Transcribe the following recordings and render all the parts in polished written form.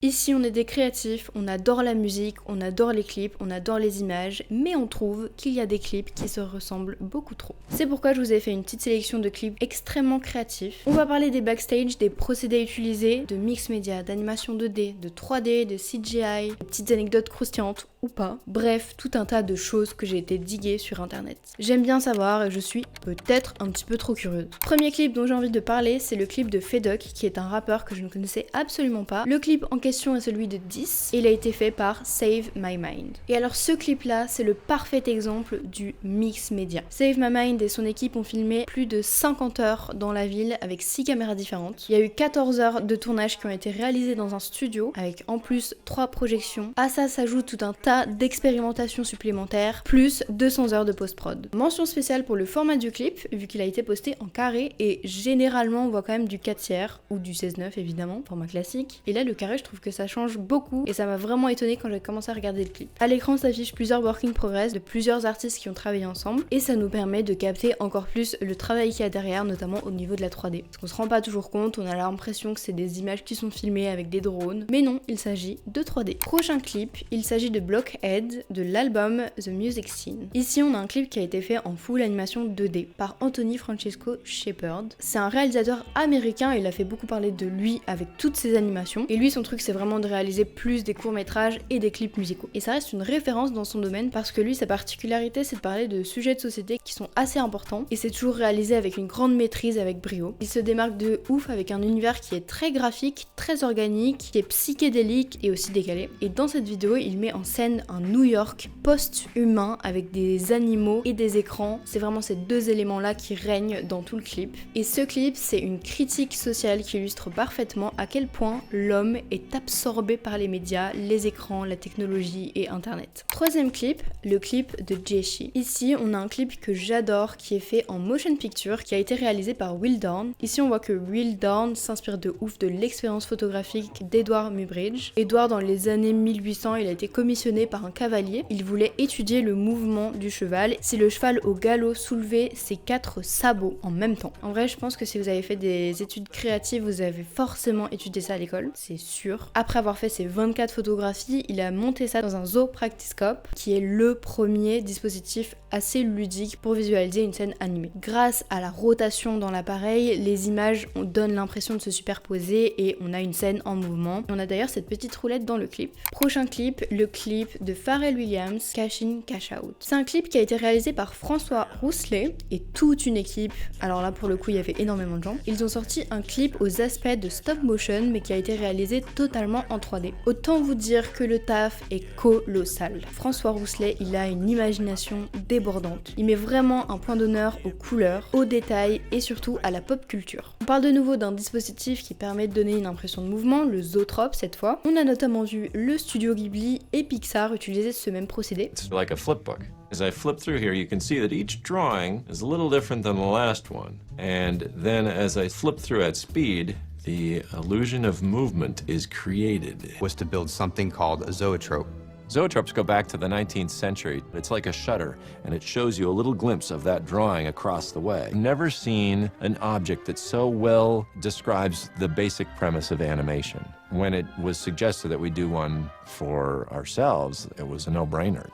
Ici on est des créatifs, on adore la musique, on adore les clips, on adore les images, mais on trouve qu'il y a des clips qui se ressemblent beaucoup trop. C'est pourquoi je vous ai fait une petite sélection de clips extrêmement créatifs. On va parler des backstage, des procédés utilisés, de mix média, d'animation 2D, de 3D, de CGI, de petites anecdotes croustillantes ou pas. Bref, tout un tas de choses que j'ai été diguer sur internet. J'aime bien savoir et je suis peut-être un petit peu trop curieuse. Premier clip dont j'ai envie de parler, c'est le clip de Fedok, qui est un rappeur que je ne connaissais absolument pas. Le clip en question est celui de 10 et il a été fait par Save My Mind. Et alors ce clip là, c'est le parfait exemple du mix média. Save My Mind et son équipe ont filmé plus de 50 heures dans la ville avec 6 caméras différentes. Il y a eu 14 heures de tournage qui ont été réalisées dans un studio avec en plus 3 projections. À ça s'ajoute tout un tas d'expérimentations supplémentaires, plus 200 heures de post-prod. Mention spéciale pour le format du clip, vu qu'il a été posté en carré et généralement on voit quand même du 4/3 ou du 16/9 évidemment, format classique. Et là le carré, je trouve que ça change beaucoup et ça m'a vraiment étonnée quand j'ai commencé à regarder le clip. À l'écran s'affichent plusieurs work in progress de plusieurs artistes qui ont travaillé ensemble et ça nous permet de capter encore plus le travail qu'il y a derrière, notamment au niveau de la 3D. Parce qu'on se rend pas toujours compte, on a l'impression que c'est des images qui sont filmées avec des drones, mais non, il s'agit de 3D. Prochain clip, il s'agit de Blockhead de l'album The Music Scene. Ici on a un clip qui a été fait en full animation 2D par Anthony Francesco Shepard. C'est un réalisateur américain, il a fait beaucoup parler de lui avec toutes ses animations et lui son truc c'est vraiment de réaliser plus des courts-métrages et des clips musicaux. Et ça reste une référence dans son domaine parce que lui sa particularité c'est de parler de sujets de société qui sont assez importants et c'est toujours réalisé avec une grande maîtrise, avec brio. Il se démarque de ouf avec un univers qui est très graphique, très organique, qui est psychédélique et aussi décalé. Et dans cette vidéo il met en scène un New York post-humain avec des animaux et des écrans. C'est vraiment ces deux éléments là qui règnent dans tout le clip. Et ce clip c'est une critique sociale qui illustre parfaitement à quel point l'homme est absorbé par les médias, les écrans, la technologie et internet. Troisième clip, le clip de Jeshi. Ici on a un clip que j'adore qui est fait en motion picture qui a été réalisé par Will Dorn. Ici on voit que Will Dorn s'inspire de ouf de l'expérience photographique d'Edward Muybridge. Edward dans les années 1800 il a été commissionné par un cavalier. Il voulait étudier le mouvement du cheval, si le cheval au galop soulevait ses 4 sabots en même temps. En vrai je pense que si vous avez fait des études créatives vous avez forcément étudié ça à l'école, c'est sûr. Après avoir fait ses 24 photographies, il a monté ça dans un Zopractiscope qui est le premier dispositif assez ludique pour visualiser une scène animée. Grâce à la rotation dans l'appareil, les images donnent l'impression de se superposer et on a une scène en mouvement. On a d'ailleurs cette petite roulette dans le clip. Prochain clip, le clip de Pharrell Williams, Cash In, Cash Out. C'est un clip qui a été réalisé par François Rousselet et toute une équipe. Alors là pour le coup il y avait énormément de gens. Ils ont sorti un clip aux aspects de stop motion mais qui a été réalisé totalement en 3D. Autant vous dire que le taf est colossal. François Rousselet, il a une imagination débordante. Il met vraiment un point d'honneur aux couleurs, aux détails et surtout à la pop culture. On parle de nouveau d'un dispositif qui permet de donner une impression de mouvement, le Zoetrope cette fois. On a notamment vu le studio Ghibli et Pixar utiliser ce même procédé. It's like a flipbook. As I flip through here, you can see that each drawing is a little different than the last one. And then as I flip through at speed, the illusion of movement is created. Was to build something called a zoetrope. Zoetropes go back to the 19th century. It's like a shutter, and it shows you a little glimpse of that drawing across the way. I've never seen an object that so well describes the basic premise of animation. When it was suggested that we do one for ourselves, it was a no-brainer.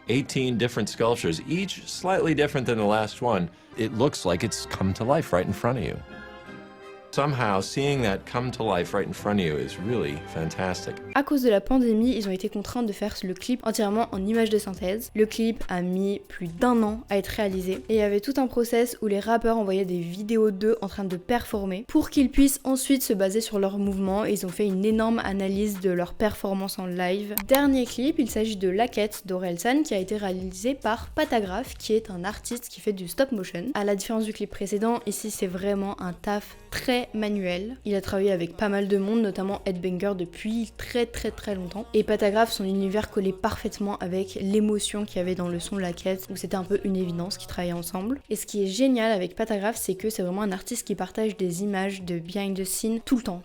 18 different sculptures, each slightly different than the last one. It looks like it's come to life right in front of you. Somehow, seeing that come to life right in front of you is really fantastic. À cause de la pandémie, ils ont été contraints de faire le clip entièrement en images de synthèse. Le clip a mis plus d'1 an à être réalisé et il y avait tout un process où les rappeurs envoyaient des vidéos d'eux en train de performer pour qu'ils puissent ensuite se baser sur leurs mouvements et ils ont fait une énorme analyse de leur performance en live. Dernier clip, il s'agit de La Quête d'Orelsan qui a été réalisé par Patagraph qui est un artiste qui fait du stop motion. À la différence du clip précédent, ici c'est vraiment un taf très manuel. Il a travaillé avec pas mal de monde, notamment Headbanger depuis très longtemps. Et Patagraph, son univers collait parfaitement avec l'émotion qu'il y avait dans le son La Quête, où c'était un peu une évidence qu'ils travaillaient ensemble. Et ce qui est génial avec Patagraph, c'est que c'est vraiment un artiste qui partage des images de behind the scene tout le temps.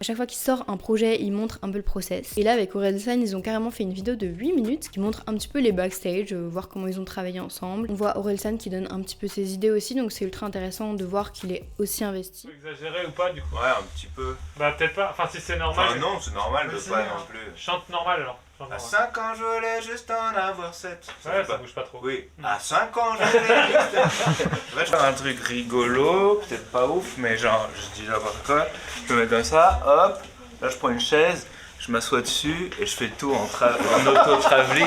À chaque fois qu'il sort un projet, il montre un peu le process. Et là, avec Orelsan, ils ont carrément fait une vidéo de 8 minutes qui montre un petit peu les backstage, voir comment ils ont travaillé ensemble. On voit Orelsan qui donne un petit peu ses idées aussi, donc c'est ultra intéressant de voir qu'il est aussi investi. Exagéré ou pas du coup? Ouais, un petit peu. Bah peut-être pas, enfin si c'est normal. Enfin non, c'est normal de Vas-y, pas hein. non plus. Chante normal alors. Chante À normal. 5 ans, je voulais juste en avoir 7. Ouais, ça bouge pas trop. Oui, à 5 ans, je voulais juste... En fait, je fais un truc rigolo, peut-être pas ouf, mais genre, je dis n'importe quoi. Je me mets comme ça, hop, là je prends une chaise, je m'assois dessus et je fais tout en auto-travelling.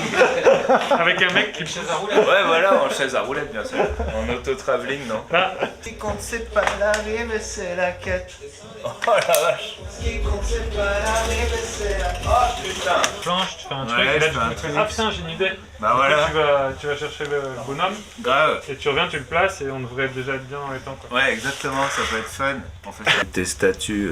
Avec un mec qui chaise à rouler. Ouais, voilà, en chaise à roulette, bien sûr. En auto-travelling, non. Ah. Ce qui compte, c'est pas l'arrivée, mais c'est la quête. Oh la vache. Ce qui compte, c'est pas l'arrivée, c'est la... Oh putain. Planche, tu fais un truc Ouais, et là je fais un tu fais truc. ah putain j'ai une idée. Bah Du coup, voilà. tu vas chercher le bonhomme Grave. et tu reviens, tu le places et on devrait déjà être bien dans les temps quoi. Ouais, exactement, ça peut être fun. On fait des statues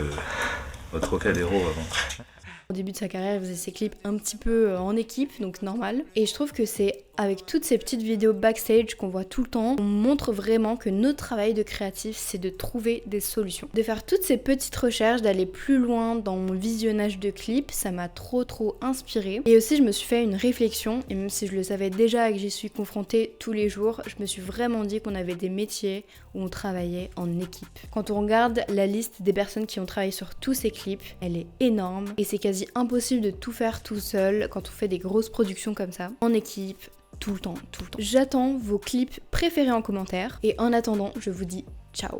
au Trocadéro avant. Au début de sa carrière, il faisait ses clips un petit peu en équipe, donc normal. Et je trouve que c'est avec toutes ces petites vidéos backstage qu'on voit tout le temps, on montre vraiment que notre travail de créatif, c'est de trouver des solutions. De faire toutes ces petites recherches, d'aller plus loin dans mon visionnage de clips, ça m'a trop inspirée. Et aussi, je me suis fait une réflexion, et même si je le savais déjà et que j'y suis confrontée tous les jours, je me suis vraiment dit qu'on avait des métiers où on travaillait en équipe. Quand on regarde la liste des personnes qui ont travaillé sur tous ces clips, elle est énorme et c'est quasi impossible de tout faire tout seul quand on fait des grosses productions comme ça, en équipe, tout le temps. J'attends vos clips préférés en commentaire et en attendant, je vous dis ciao.